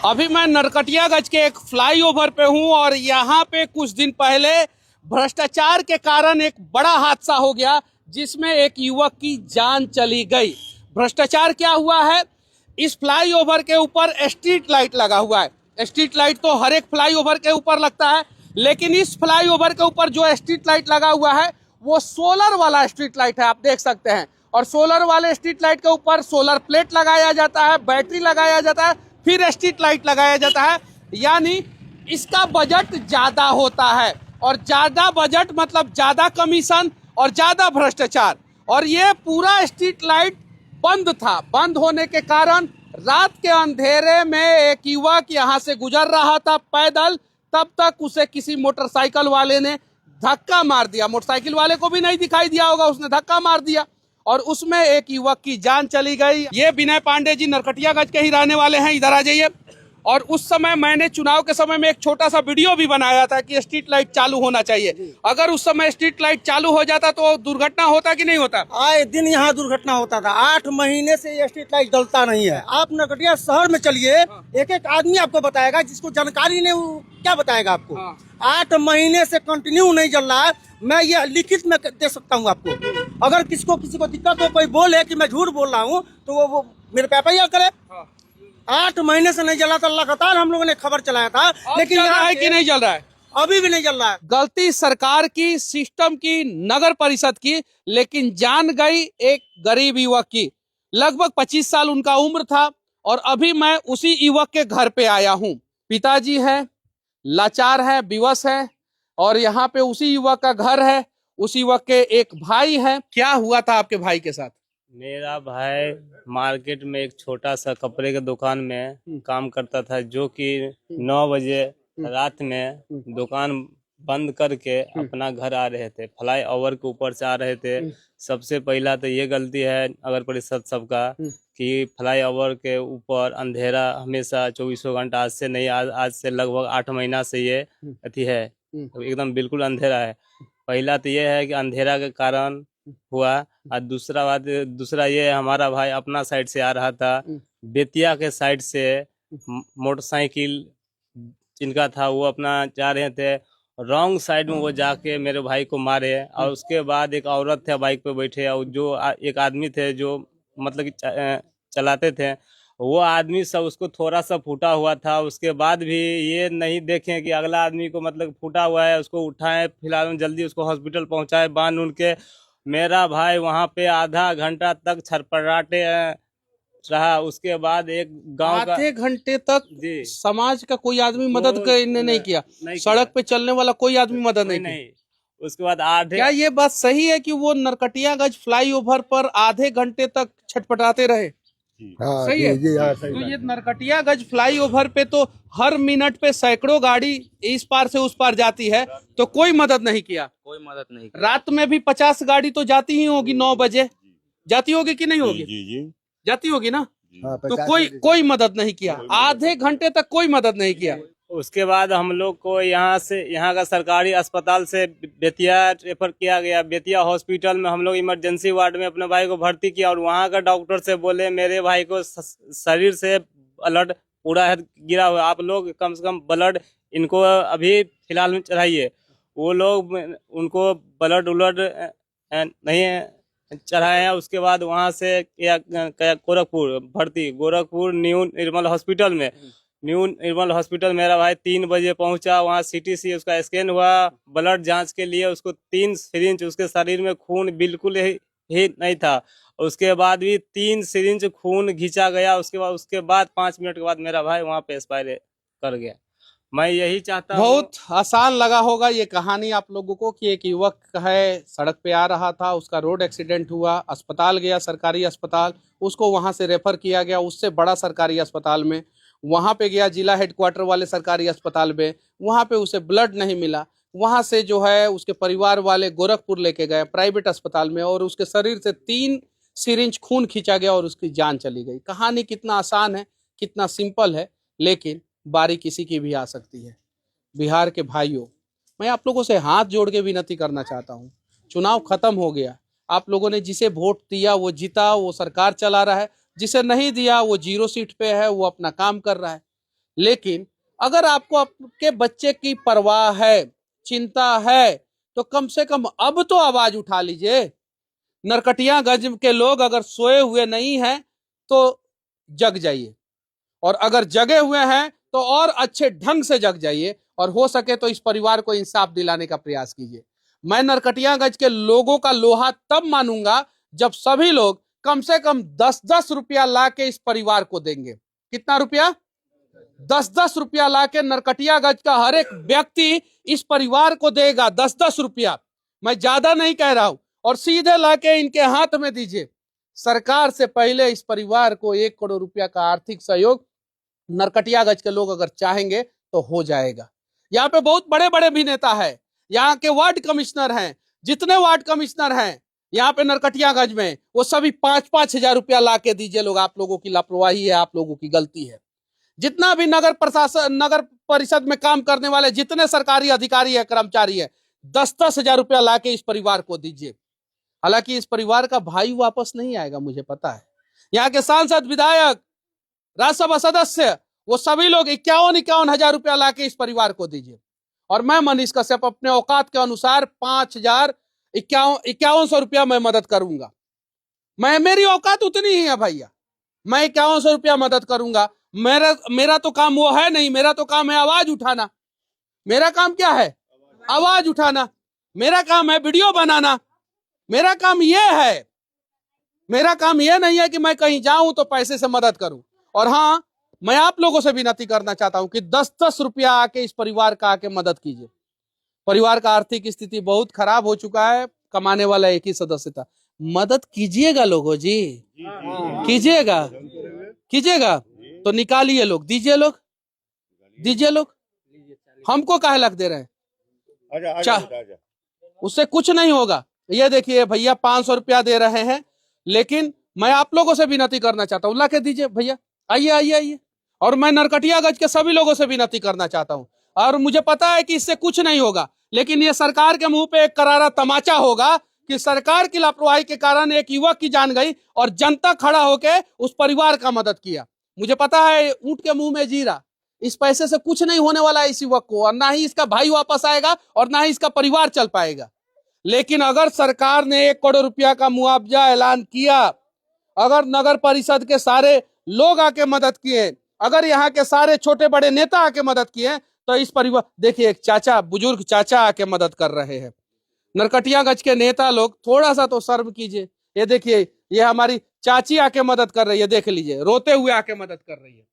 अभी मैं नरकटियागंज के एक फ्लाईओवर पे हूं और यहाँ पे कुछ दिन पहले भ्रष्टाचार के कारण एक बड़ा हादसा हो गया जिसमें एक युवक की जान चली गई। भ्रष्टाचार क्या हुआ है, इस फ्लाईओवर के ऊपर स्ट्रीट लाइट लगा हुआ है। स्ट्रीट लाइट तो हर एक फ्लाईओवर के ऊपर लगता है, लेकिन इस फ्लाईओवर के ऊपर जो स्ट्रीट लाइट लगा हुआ है वो सोलर वाला स्ट्रीट लाइट है, आप देख सकते हैं। और सोलर वाले स्ट्रीट लाइट के ऊपर सोलर प्लेट लगाया जाता है, बैटरी लगाया जाता है, फिर स्ट्रीट लाइट लगाया जाता है। यानी इसका बजट ज्यादा होता है और ज्यादा बजट मतलब ज्यादा कमीशन और ज्यादा भ्रष्टाचार। और ये पूरा स्ट्रीट लाइट बंद था। बंद होने के कारण रात के अंधेरे में एक युवक यहाँ से गुजर रहा था पैदल, तब तक उसे किसी मोटरसाइकिल वाले ने धक्का मार दिया। मोटरसाइकिल वाले को भी नहीं दिखाई दिया होगा, उसने धक्का मार दिया और उसमें एक युवक की जान चली गई। ये विनय पांडे जी नरकटियागंज के ही रहने वाले हैं, इधर आ जाइए। और उस समय मैंने चुनाव के समय में एक छोटा सा वीडियो भी बनाया था कि स्ट्रीट लाइट चालू होना चाहिए। अगर उस समय स्ट्रीट लाइट चालू हो जाता तो दुर्घटना होता कि नहीं होता? आए दिन यहाँ दुर्घटना होता था। 8 महीने से ये स्ट्रीट लाइट जलता नहीं है। आप नरकटिया शहर में चलिए, एक एक आदमी आपको बताएगा, जिसको जानकारी नहीं वो क्या बताएगा आपको। 8 महीने से कंटिन्यू नहीं जल रहा है। मैं ये लिखित में दे सकता हूँ आपको। अगर किसी को दिक्कत हो, कोई बोले कि मैं झूठ बोल रहा हूँ, तो वो मेरे पे एफआईआर करे। 8 महीने से नहीं जला था, लगातार हम लोगों ने खबर चलाया था, लेकिन यहाँ है कि नहीं जल रहा है? अभी भी नहीं जल रहा है। गलती सरकार की, सिस्टम की, नगर परिषद की, लेकिन जान गई एक गरीब युवक की। लगभग 25 साल उनका उम्र था और अभी मैं उसी युवक के घर पे आया हूँ। पिताजी है, लाचार है, विवश है और यहाँ पे उसी युवक का घर है। उस युवक के एक भाई है। क्या हुआ था आपके भाई के साथ? मेरा भाई मार्केट में एक छोटा सा कपड़े के दुकान में काम करता था, जो कि 9 बजे रात में दुकान बंद करके अपना घर आ रहे थे। फ्लाई ओवर के ऊपर से आ रहे थे। सबसे पहला तो ये गलती है नगर परिषद सबका कि फ्लाई ओवर के ऊपर अंधेरा हमेशा 24 घंटा, आज से नहीं, आज से लगभग 8 महीना से ये अथी है, एकदम बिल्कुल अंधेरा है। पहला तो ये है कि अंधेरा के कारण हुआ। और दूसरा ये, हमारा भाई अपना साइड से आ रहा था, बेतिया के साइड से मोटरसाइकिल जिनका था वो अपना जा रहे थे। रॉन्ग साइड में वो जाके मेरे भाई को मारे। और उसके बाद एक औरत थे बाइक पे बैठे और जो एक आदमी थे जो मतलब कि चलाते थे, वो आदमी सब उसको थोड़ा सा फूटा हुआ था। उसके बाद भी ये नहीं देखें कि अगला आदमी को मतलब फूटा हुआ है, उसको उठाएं, फिलहाल में जल्दी उसको हॉस्पिटल पहुंचाए बांध उनके। मेरा भाई वहां पे आधा घंटा तक छरपराटे रहा। उसके बाद एक गांव का आधे घंटे तक समाज का कोई आदमी मदद नहीं किया? सड़क पे चलने वाला कोई आदमी मदद नहीं किया? उसके बाद आधे, क्या ये बात सही है कि वो नरकटियागंज फ्लाईओवर पर आधे घंटे तक छटपटाते रहे? हाँ, सही है। तो ये नरकटियागंज फ्लाईओवर पे तो हर मिनट पे सैकड़ों गाड़ी इस पार से उस पार जाती है, तो कोई मदद नहीं किया? कोई मदद नहीं किया। रात में भी 50 गाड़ी तो जाती ही होगी, 9 बजे जाती होगी कि नहीं होगी? जी। जाती होगी ना। तो कोई मदद नहीं किया, आधे घंटे तक कोई मदद नहीं किया। उसके बाद हम लोग को यहाँ का सरकारी अस्पताल से बेतिया रेफर किया गया। बेतिया हॉस्पिटल में हम लोग इमरजेंसी वार्ड में अपने भाई को भर्ती किया और वहाँ का डॉक्टर से बोले मेरे भाई को शरीर से ब्लड पूरा है गिरा हुआ, आप लोग कम से कम ब्लड इनको अभी फिलहाल में चढ़ाइए। वो लोग उनको ब्लड नहीं चढ़ाए हैं। उसके बाद वहाँ से गोरखपुर भर्ती, गोरखपुर न्यू निर्मल हॉस्पिटल में। न्यू निर्मल हॉस्पिटल मेरा भाई 3 बजे पहुंचा। वहाँ CTC उसका स्कैन हुआ ब्लड जांच के लिए। उसको 3 सिरिंज, उसके शरीर में खून बिल्कुल ही नहीं था। उसके बाद भी 3 सिरिंज खून घिंचा गया। उसके बाद 5 मिनट के बाद मेरा भाई वहाँ पे एक्सपायर कर गया। मैं यही चाहता हूँ। बहुत आसान लगा होगा ये कहानी आप लोगों को कि एक युवक है, सड़क पे आ रहा था, उसका रोड एक्सीडेंट हुआ, अस्पताल गया, सरकारी अस्पताल, उसको वहां से रेफर किया गया उससे बड़ा सरकारी अस्पताल में। वहां पे गया जिला हेडक्वार्टर वाले सरकारी अस्पताल में, वहां पे उसे ब्लड नहीं मिला। वहां से जो है उसके परिवार वाले गोरखपुर लेके गए प्राइवेट अस्पताल में और उसके शरीर से 3 सिरिंज खून खींचा गया और उसकी जान चली गई। कहानी कितना आसान है, कितना सिंपल है, लेकिन बारी किसी की भी आ सकती है। बिहार के भाइयों, मैं आप लोगों से हाथ जोड़ के विनती करना चाहता हूँ, चुनाव खत्म हो गया। आप लोगों ने जिसे वोट दिया वो जीता, वो सरकार चला रहा है। जिसे नहीं दिया वो 0 सीट पे है, वो अपना काम कर रहा है। लेकिन अगर आपको आपके बच्चे की परवाह है, चिंता है, तो कम से कम अब तो आवाज उठा लीजिए। नरकटियागंज के लोग अगर सोए हुए नहीं हैं तो जग जाइए, और अगर जगे हुए हैं तो और अच्छे ढंग से जग जाइए, और हो सके तो इस परिवार को इंसाफ दिलाने का प्रयास कीजिए। मैं नरकटियागंज के लोगों का लोहा तब मानूंगा जब सभी लोग कम से कम 10-10 रुपया ला के इस परिवार को देंगे। कितना रुपया? 10-10 रुपया ला के नरकटियागंज का हर एक व्यक्ति इस परिवार को देगा। 10-10 रुपया, मैं ज्यादा नहीं कह रहा हूं, और सीधे लाके इनके हाथ में दीजिए। सरकार से पहले इस परिवार को 1 करोड़ रुपया का आर्थिक सहयोग नरकटियागंज के लोग अगर चाहेंगे तो हो जाएगा। यहाँ पे बहुत बड़े बड़े भी नेता है, यहाँ के वार्ड कमिश्नर हैं, जितने वार्ड कमिश्नर हैं यहाँ पे नरकटियागंज में, वो सभी 5-5 हजार रुपया ला के दीजिए लोग। आप लोगों की लापरवाही है, आप लोगों की गलती है। जितना भी नगर प्रशासन, नगर परिषद में काम करने वाले जितने सरकारी अधिकारी है, कर्मचारी है, 10-10 हजार रुपया ला के इस परिवार को दीजिए। हालांकि इस परिवार का भाई वापस नहीं आएगा, मुझे पता है। यहाँ के सांसद, विधायक, राज्यसभा सदस्य, वो सभी लोग 51-51 हजार रुपया ला के इस परिवार को दीजिए। और मैं मनीष कश्यप अपने औकात के अनुसार 5,51 रुपया मैं मदद करूंगा। मेरी औकात उतनी ही है भैया, मैं 51 रुपया मदद करूंगा। मेरा तो काम वो है नहीं, मेरा तो काम है आवाज उठाना। मेरा काम क्या है? आवाज उठाना। मेरा काम है वीडियो बनाना। मेरा काम ये है, मेरा काम ये नहीं है कि मैं कहीं जाऊं तो पैसे से मदद करूं। और हाँ, मैं आप लोगों से विनती करना चाहता हूं कि 10-10 रुपया आके इस परिवार का आके मदद कीजिए। परिवार का आर्थिक स्थिति बहुत खराब हो चुका है, कमाने वाला एक ही सदस्य था। मदद कीजिएगा लोगों जी, कीजिएगा, कीजिएगा तो निकालिए लोग, दीजिए लोग, दीजिए लोग। हमको काहे लग दे रहे हैं? उससे कुछ नहीं होगा। ये देखिए भैया 500 रुपया दे रहे हैं, लेकिन मैं आप लोगों से विनती करना चाहता हूँ, ला के दीजिए भैया, आइए आइए आइए। और मैं नरकटियागंज के सभी लोगों से विनती करना चाहता हूँ। और मुझे पता है कि इससे कुछ नहीं होगा, लेकिन ये सरकार के मुंह पे एक करारा तमाचा होगा कि सरकार की लापरवाही के कारण एक युवक की जान गई और जनता खड़ा होके उस परिवार का मदद किया। मुझे पता है ऊंट के मुंह में जीरा, इस पैसे से कुछ नहीं होने वाला है इस युवक को, और ना ही इसका भाई वापस आएगा और ना ही इसका परिवार चल पाएगा। लेकिन अगर सरकार ने 1 करोड़ रुपया का मुआवजा ऐलान किया, अगर नगर परिषद के सारे लोग आके मदद किए, अगर यहाँ के सारे छोटे बड़े नेता आके मदद किए, तो इस परिवार, देखिए एक चाचा, बुजुर्ग चाचा आके मदद कर रहे हैं। नरकटियागंज के नेता लोग थोड़ा सा तो शर्म कीजिए। ये देखिए, ये हमारी चाची आके मदद कर रही है, देख लीजिए, रोते हुए आके मदद कर रही है।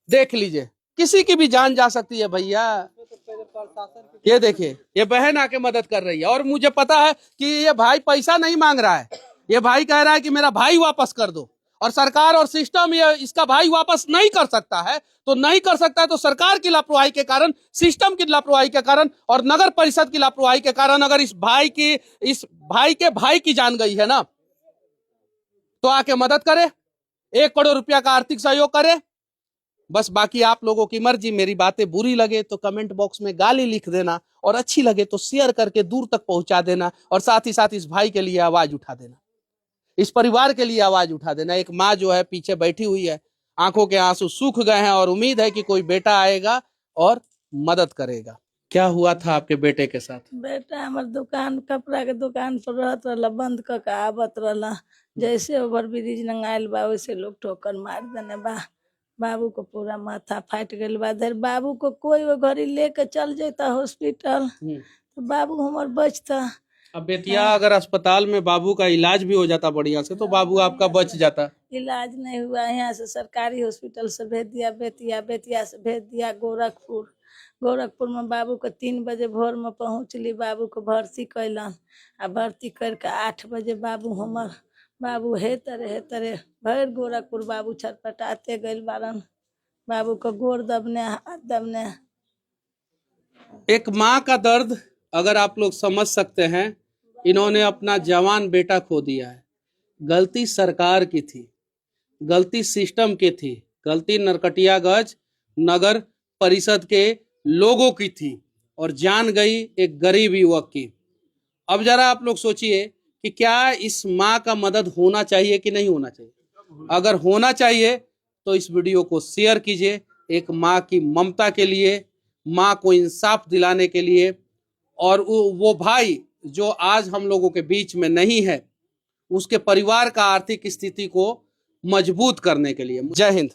देख लीजिए, किसी की भी जान जा सकती है भैया। ये देखिए, ये बहन आके मदद कर रही है। और मुझे पता है कि ये भाई पैसा नहीं मांग रहा है, ये भाई कह रहा है कि मेरा भाई वापस कर दो। और सरकार और सिस्टम ये इसका भाई वापस नहीं कर सकता है, तो नहीं कर सकता है तो सरकार की लापरवाही के कारण, सिस्टम की लापरवाही के कारण और नगर परिषद की लापरवाही के कारण अगर इस भाई के भाई की जान गई है ना, तो आके मदद करे, 1 करोड़ रुपया का आर्थिक सहयोग करे। बस बाकी आप लोगों की मर्जी। मेरी बातें बुरी लगे तो कमेंट बॉक्स में गाली लिख देना, और अच्छी लगे तो शेयर करके दूर तक पहुंचा देना, और साथ ही साथ इस भाई के लिए आवाज उठा देना, इस परिवार के लिए आवाज उठा देना। एक माँ जो है पीछे बैठी हुई है, आंखों के आंसू सूख गए हैं, और उम्मीद है कि कोई बेटा आएगा और मदद करेगा। क्या हुआ था आपके बेटे के साथ? बेटा हमार दुकान, कपड़ा के दुकान पर रहत रहला, बंद क के आवत रहला। जैसे ओवर ब्रिज नंगाइल बा वैसे लोग ठोकर मार देने बा। बाबू को पूरा माथा फाट गइल बा। धर बाबू को कोई वो घड़ी लेके चल जाता हॉस्पिटल तो बाबू हमार बचता। अब बेटिया अगर अस्पताल में बाबू का इलाज भी हो जाता बढ़िया से, तो बाबू आपका बच जाता। इलाज नहीं हुआ, यहाँ से सरकारी हॉस्पिटल से भेज दिया बेतिया, बेतिया से भेज दिया गोरखपुर। गोरखपुर में बाबू को 3 बजे भोर में पहुँचली, बाबू को भर्ती कैलन। आ भर्ती करके 8 बजे बाबू हे तरे भर गोरखपुर बाबू छटपटाते गइल बारन। बाबू को गोर दबने, हाथ दबने। एक माँ का दर्द अगर आप लोग समझ सकते हैं, इन्होंने अपना जवान बेटा खो दिया है। गलती सरकार की थी, गलती सिस्टम की थी, गलती नरकटियागंज नगर परिषद के लोगों की थी, और जान गई एक गरीब युवक की। अब जरा आप लोग सोचिए कि क्या इस माँ का मदद होना चाहिए कि नहीं होना चाहिए। अगर होना चाहिए तो इस वीडियो को शेयर कीजिए। एक माँ की ममता के लिए, माँ को इंसाफ दिलाने के लिए, और वो भाई जो आज हम लोगों के बीच में नहीं है, उसके परिवार का आर्थिक स्थिति को मजबूत करने के लिए। जय हिंद।